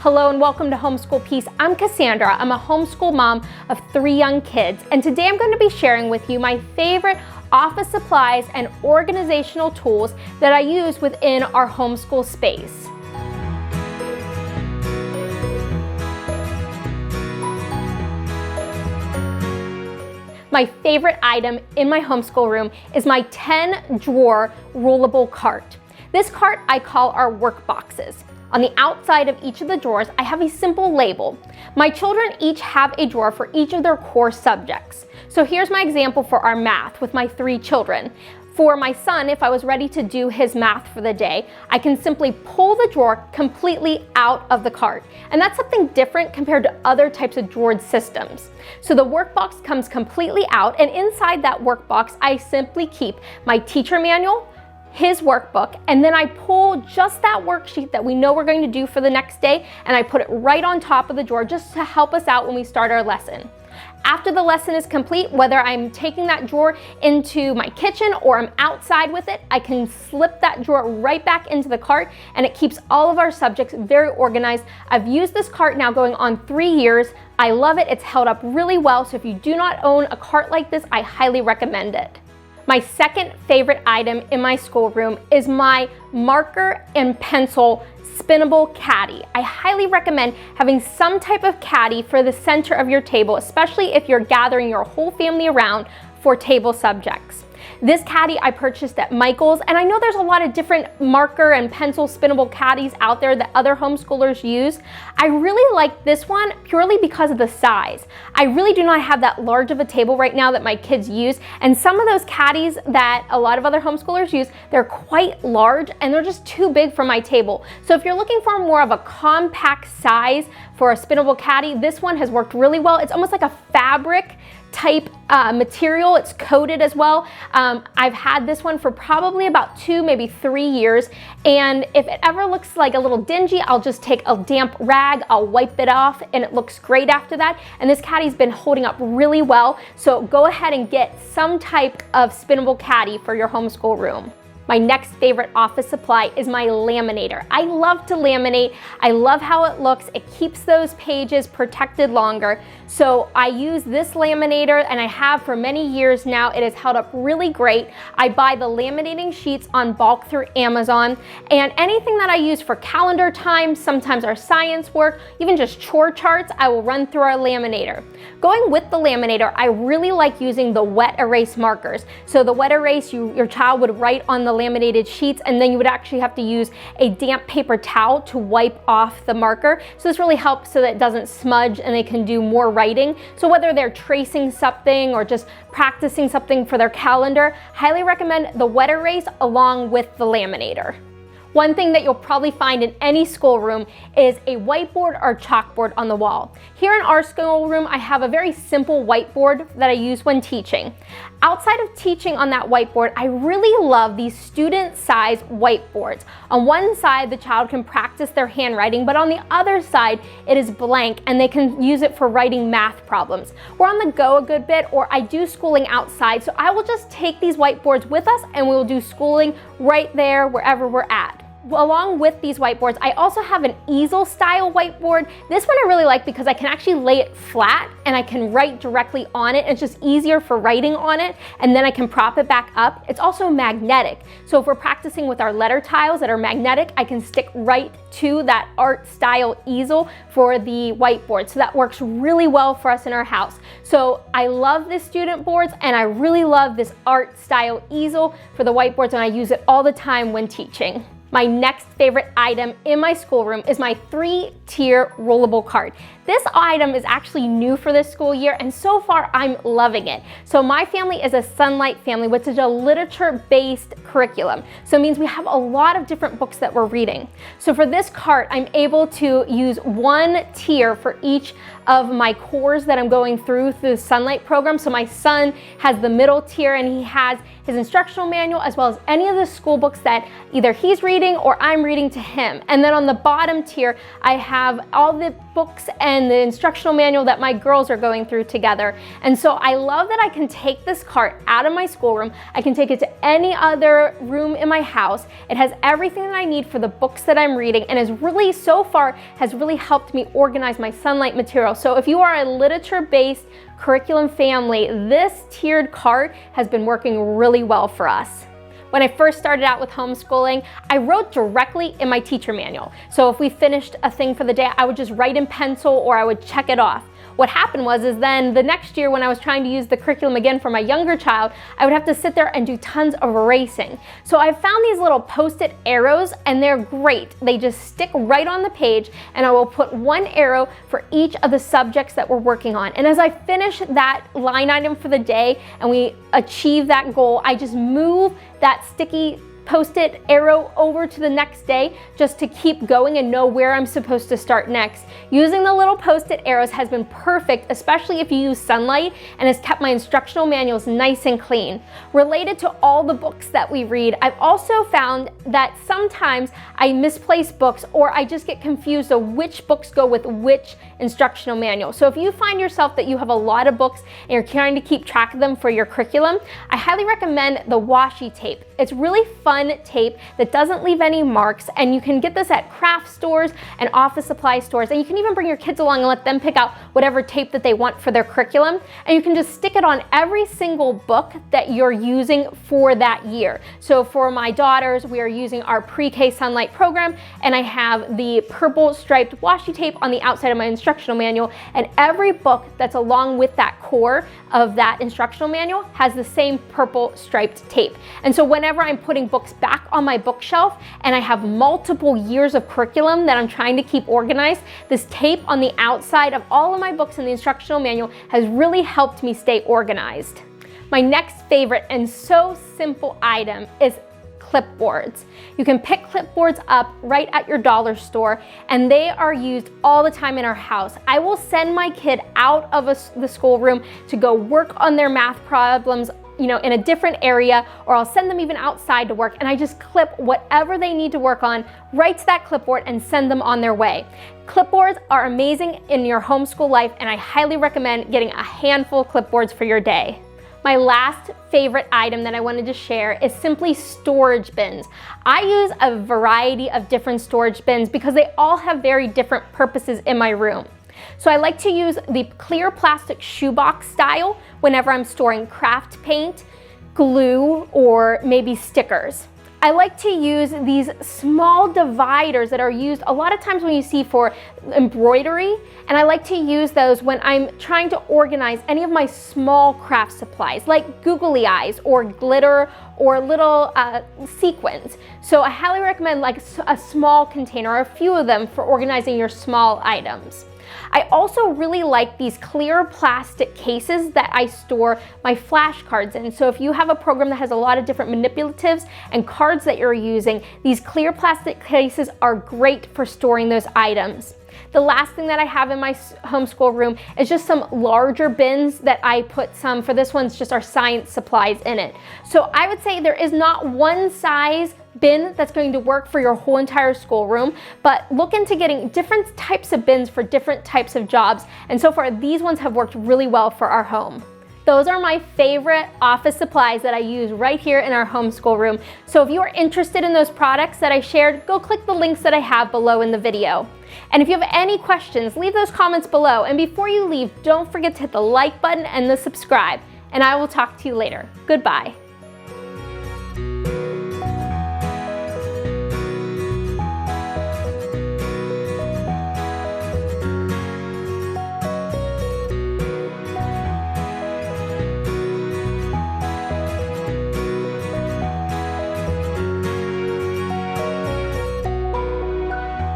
Hello and welcome to Homeschool Peace. I'm Cassandra. I'm a homeschool mom of 3 young kids, and today I'm going to be sharing with you my favorite office supplies and organizational tools that I use within our homeschool space. My favorite item in my homeschool room is my 10-drawer rollable cart. This cart I call our work boxes. On the outside of each of the drawers, I have a simple label. My children each have a drawer for each of their core subjects. So here's my example for our math with my 3 children. For my son, if I was ready to do his math for the day, I can simply pull the drawer completely out of the cart. And that's something different compared to other types of drawered systems. So the workbox comes completely out, and inside that workbox, I simply keep my teacher manual, his workbook, and then I pull just that worksheet that we know we're going to do for the next day, and I put it right on top of the drawer just to help us out when we start our lesson. After the lesson is complete, whether I'm taking that drawer into my kitchen or I'm outside with it, I can slip that drawer right back into the cart, and it keeps all of our subjects very organized. I've used this cart now going on 3 years. I love it. It's held up really well, so if you do not own a cart like this, I highly recommend it. My second favorite item in my schoolroom is my marker and pencil Spinable Caddy. I highly recommend having some type of caddy for the center of your table, especially if you're gathering your whole family around for table subjects. This caddy I purchased at Michael's, and I know there's a lot of different marker and pencil spinnable caddies out there that other homeschoolers use. I really like this one purely because of the size. I really do not have that large of a table right now that my kids use, and some of those caddies that a lot of other homeschoolers use, they're quite large and they're just too big for my table. So if you're looking for more of a compact size for a spinnable caddy, this one has worked really well. It's almost like a fabric type material. It's coated as well. I've had this one for probably about 2, maybe 3 years, and if it ever looks like a little dingy, I'll just take a damp rag, I'll wipe it off, and it looks great after that. And this caddy's been holding up really well, so go ahead and get some type of spinnable caddy for your homeschool room. My next favorite office supply is my laminator. I love to laminate. I love how it looks. It keeps those pages protected longer. So I use this laminator, and I have for many years now. It has held up really great. I buy the laminating sheets on bulk through Amazon, and anything that I use for calendar time, sometimes our science work, even just chore charts, I will run through our laminator. Going with the laminator, I really like using the wet erase markers. So the wet erase, your child would write on the laminated sheets, and then you would actually have to use a damp paper towel to wipe off the marker. So this really helps so that it doesn't smudge and they can do more writing. So whether they're tracing something or just practicing something for their calendar, highly recommend the wet erase along with the laminator. One thing that you'll probably find in any schoolroom is a whiteboard or chalkboard on the wall. Here in our schoolroom, I have a very simple whiteboard that I use when teaching. Outside of teaching on that whiteboard, I really love these student-sized whiteboards. On one side, the child can practice their handwriting, but on the other side, it is blank, and they can use it for writing math problems. We're on the go a good bit, or I do schooling outside, so I will just take these whiteboards with us, and we will do schooling right there wherever we're at. Along with these whiteboards, I also have an easel style whiteboard. This one I really like because I can actually lay it flat and I can write directly on it. It's just easier for writing on it, and then I can prop it back up. It's also magnetic. So if we're practicing with our letter tiles that are magnetic, I can stick right to that art style easel for the whiteboard. So that works really well for us in our house. So I love this student boards, and I really love this art style easel for the whiteboards, and I use it all the time when teaching. My next favorite item in my schoolroom is my 3-tier rollable card. This item is actually new for this school year, and so far I'm loving it. So my family is a Sunlight family, which is a literature-based curriculum. So it means we have a lot of different books that we're reading. So for this cart, I'm able to use 1 tier for each of my cores that I'm going through the Sunlight program. So my son has the middle tier, and he has his instructional manual as well as any of the school books that either he's reading reading or I'm reading to him. And then on the bottom tier, I have all the books and the instructional manual that my girls are going through together. And so I love that I can take this cart out of my schoolroom. I can take it to any other room in my house. It has everything that I need for the books that I'm reading, and is really, so far, has really helped me organize my Sunlight material. So if you are a literature-based curriculum family, this tiered cart has been working really well for us. When I first started out with homeschooling, I wrote directly in my teacher manual. So if we finished a thing for the day, I would just write in pencil or I would check it off. What happened was then the next year when I was trying to use the curriculum again for my younger child, I would have to sit there and do tons of erasing. So I found these little post-it arrows, and they're great. They just stick right on the page, and I will put one arrow for each of the subjects that we're working on. And as I finish that line item for the day and we achieve that goal, I just move that sticky post-it arrow over to the next day just to keep going and know where I'm supposed to start next. Using the little post-it arrows has been perfect, especially if you use Sunlight, and has kept my instructional manuals nice and clean. Related to all the books that we read, I've also found that sometimes I misplace books or I just get confused of which books go with which instructional manual. So if you find yourself that you have a lot of books and you're trying to keep track of them for your curriculum, I highly recommend the Washi Tape. It's really fun tape that doesn't leave any marks, and you can get this at craft stores and office supply stores, and you can even bring your kids along and let them pick out whatever tape that they want for their curriculum, and you can just stick it on every single book that you're using for that year. So for my daughters, we are using our pre-K Sunlight program, and I have the purple striped washi tape on the outside of my instructional manual, and every book that's along with that core of that instructional manual has the same purple striped tape. And so whenever I'm putting books back on my bookshelf and I have multiple years of curriculum that I'm trying to keep organized, this tape on the outside of all of my books in the instructional manual has really helped me stay organized. My next favorite and so simple item is clipboards. You can pick clipboards up right at your dollar store, and they are used all the time in our house. I will send my kid out of the schoolroom to go work on their math problems, in a different area, or I'll send them even outside to work, and I just clip whatever they need to work on right to that clipboard and send them on their way. Clipboards are amazing in your homeschool life, and I highly recommend getting a handful of clipboards for your day. My last favorite item that I wanted to share is simply storage bins. I use a variety of different storage bins because they all have very different purposes in my room. So I like to use the clear plastic shoebox style whenever I'm storing craft paint, glue, or maybe stickers. I like to use these small dividers that are used a lot of times when you see for embroidery, and I like to use those when I'm trying to organize any of my small craft supplies like googly eyes or glitter or little sequins. So I highly recommend like a small container or a few of them for organizing your small items. I also really like these clear plastic cases that I store my flashcards in. So if you have a program that has a lot of different manipulatives and cards that you're using, these clear plastic cases are great for storing those items. The last thing that I have in my homeschool room is just some larger bins that I put some, for this one's just our science supplies in it. So I would say there is not one size bin that's going to work for your whole entire schoolroom, but look into getting different types of bins for different types of jobs. And so far, these ones have worked really well for our home. Those are my favorite office supplies that I use right here in our homeschool room. So if you are interested in those products that I shared, go click the links that I have below in the video. And if you have any questions, leave those comments below. And before you leave, don't forget to hit the like button and the subscribe. And I will talk to you later. Goodbye.